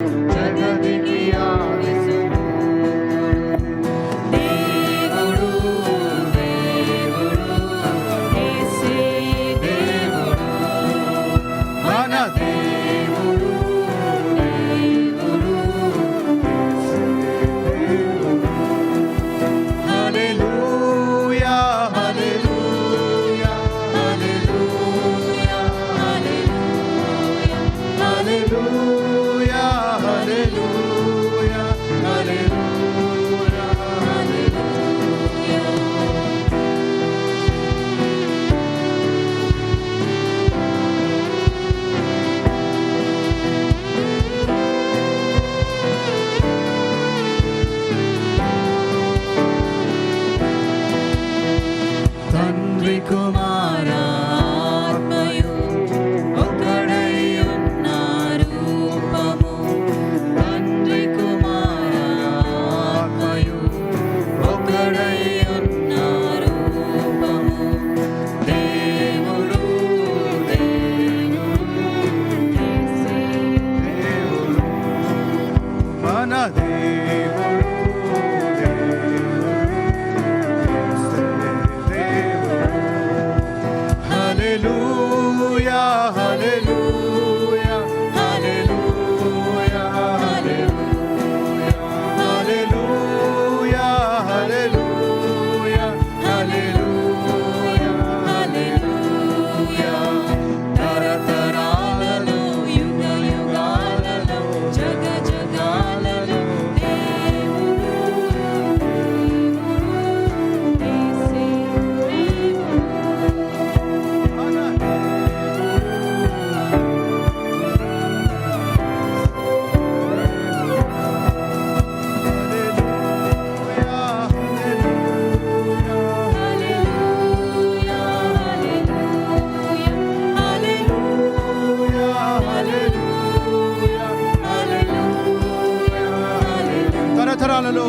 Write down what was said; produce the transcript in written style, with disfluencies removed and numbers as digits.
జగతికి ఆవేశము. దేవుడు దేవుడు యేసే దేవుడు మన దేవుడు దేవుడు యేసే దేవుడు. హల్లెలూయా హల్లెలూయా హల్లెలూయా హల్లెలూయా హల్లెలూయా హల్లెలూయా హల్లెలూయా హల్లెలూయా. తండ్రి కుమార ఆత్మయు ఒక్కడై ఉన్నారు రూపము. తండ్రి కుమార ఆత్మయు ఒక్కడై ఉన్నారు రూపము. దేవుడు దేవుడు యేసే దేవుడు మన దేవుడు దేవుడు యేసే దేవుడు. హల్లెలూయా హల్లెలూయా హల్లెలూయా హల్లెలూయా హల్లెలూయా హల్లెలూయా హల్లెలూయా. తరతరాలలో యుగ యుగాలలో జగ జగాలలో దేవుడు యేసే దేవుడు. తరతరాలలో